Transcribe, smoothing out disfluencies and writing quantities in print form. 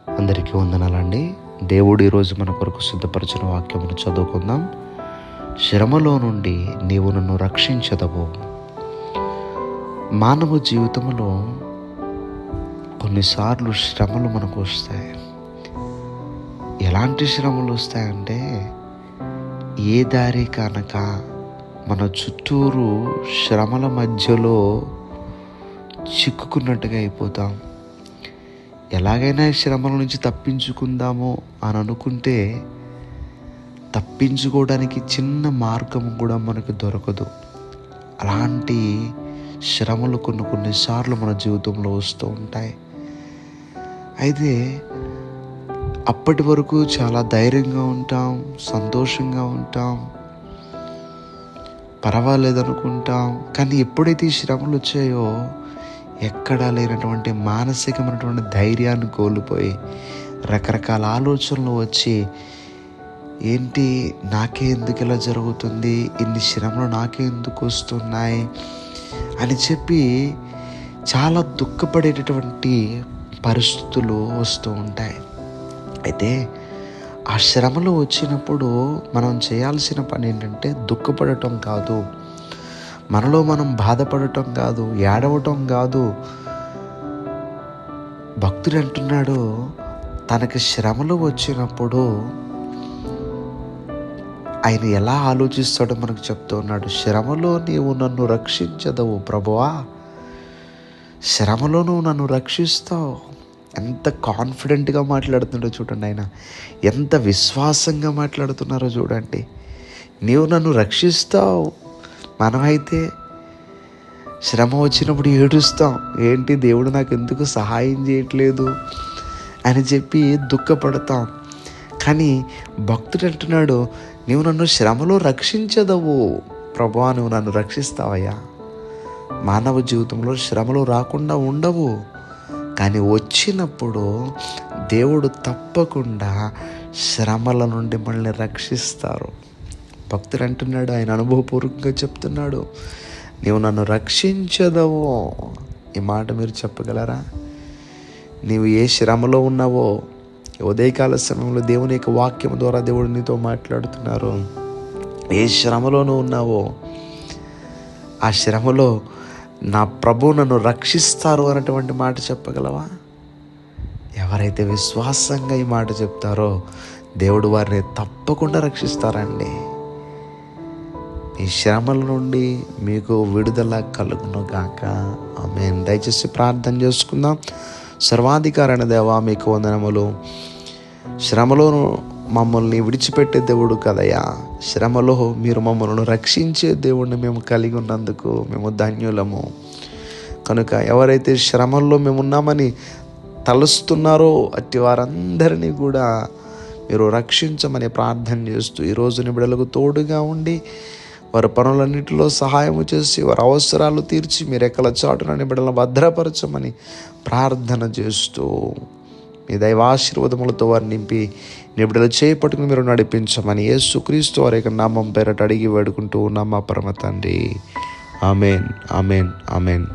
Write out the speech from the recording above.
అందరికీ వందనాలండి. దేవుడు ఈరోజు మన కొరకు సిద్ధపరిచిన వాక్యమును చదువుకుందాం. శ్రమలో నుండి నీవు నన్ను రక్షించదవు. మానవ జీవితంలో కొన్నిసార్లు శ్రమలు మనకు వస్తాయి. ఎలాంటి శ్రమలు వస్తాయంటే, ఏ దారి కనుక మన చుట్టూరు శ్రమల మధ్యలో చిక్కుకున్నట్టుగా అయిపోతాం. ఎలాగైనా శ్రమల నుంచి తప్పించుకుందాము అని అనుకుంటే తప్పించుకోవడానికి చిన్న మార్గం కూడా మనకు దొరకదు. అలాంటి శ్రమలు కొన్నిసార్లు మన జీవితంలో వస్తూ ఉంటాయి. అయితే అప్పటి వరకు చాలా ధైర్యంగా ఉంటాం, సంతోషంగా ఉంటాం, పర్వాలేదనుకుంటాం. కానీ ఎప్పుడైతే ఈ శ్రమలు వచ్చాయో ఎక్కడా లేనటువంటి మానసికమైనటువంటి ధైర్యాన్ని కోల్పోయి రకరకాల ఆలోచనలు వచ్చి, ఏంటి నాకే ఎందుకు ఇలా జరుగుతుంది, ఇన్ని శ్రమలు నాకే ఎందుకు వస్తున్నాయి అని చెప్పి చాలా దుఃఖపడేటటువంటి పరిస్థితులు వస్తూ ఉంటాయి. అయితే ఆ శ్రమలు వచ్చినప్పుడు మనం చేయాల్సిన పని ఏంటంటే దుఃఖపడటం కాదు, మనలో మనం బాధపడటం కాదు, ఏడవటం కాదు. భక్తుడు అంటున్నాడు, తనకి శ్రమలు వచ్చినప్పుడు ఆయన ఎలా ఆలోచిస్తాడో మనకు చెప్తూ ఉన్నాడు. శ్రమలో నీవు నన్ను రక్షించదవు ప్రభువా, శ్రమలో నువ్వు నన్ను రక్షిస్తావు. ఎంత కాన్ఫిడెంట్గా మాట్లాడుతున్నాడో చూడండి. ఆయన ఎంత విశ్వాసంగా మాట్లాడుతున్నారో చూడండి. నీవు నన్ను రక్షిస్తావు. మనమైతే శ్రమ వచ్చినప్పుడు ఏడుస్తాం, ఏంటి దేవుడు నాకు ఎందుకు సహాయం చేయట్లేదు అని చెప్పి దుఃఖపడతాం. కానీ భక్తుడు అంటున్నాడు, నీవు నన్ను శ్రమలో రక్షించదవు ప్రభువా, నువ్వు నన్ను రక్షిస్తావయ్యా. మానవ జీవితంలో శ్రమలు రాకుండా ఉండవు, కానీ వచ్చినప్పుడు దేవుడు తప్పకుండా శ్రమల నుండి మనల్ని రక్షిస్తారు. భక్తుడు అంటున్నాడు, ఆయన అనుభవపూర్వకంగా చెప్తున్నాడు, నీవు నన్ను రక్షించదవు. ఈ మాట మీరు చెప్పగలరా? నీవు ఏ శ్రమలో ఉన్నావో, ఉదయకాల సమయంలో దేవుని యొక్క వాక్యం ద్వారా దేవుడు నీతో మాట్లాడుతున్నారు. ఏ శ్రమలో నువ్వు ఉన్నావో ఆ శ్రమలో నా ప్రభు నన్ను రక్షిస్తారు అన్నటువంటి మాట చెప్పగలవా? ఎవరైతే విశ్వాసంగా ఈ మాట చెప్తారో దేవుడు వారిని తప్పకుండా రక్షిస్తారండి. ఈ శ్రమల నుండి మీకు విడుదల కలుగును గాక. ఆమేన్. దయచేసి ప్రార్థన చేసుకుందాం. సర్వాధికారైన దేవా, మీకు వందనములు. శ్రమలో మమ్మల్ని విడిచిపెట్టే దేవుడు కదయ్యా. శ్రమలో మీరు మమ్మల్ని రక్షించే దేవుడిని మేము కలిగి ఉన్నందుకు మేము ధన్యులము. కనుక ఎవరైతే శ్రమల్లో మేము ఉన్నామని తలుస్తున్నారో అట్టి వారందరినీ కూడా మీరు రక్షించమని ప్రార్థన చేస్తూ ఈరోజు నిబిడలకు తోడుగా ఉండి వారి పనులన్నింటిలో సహాయము చేసి వారి అవసరాలు తీర్చి మీరు ఎక్కల చాటున నిబిడలను భద్రపరచమని ప్రార్థన చేస్తూ మీ దైవాశీర్వాదములతో వారిని నింపి నిబిడలు చేపట్టుకుని మీరు నడిపించమని యేసుక్రీస్తు వారి యొక్క నామం పేరట అడిగి వేడుకుంటూ ఉన్నాం మా పరమ తండ్రి. ఆమేన్, ఆమేన్, ఆమేన్.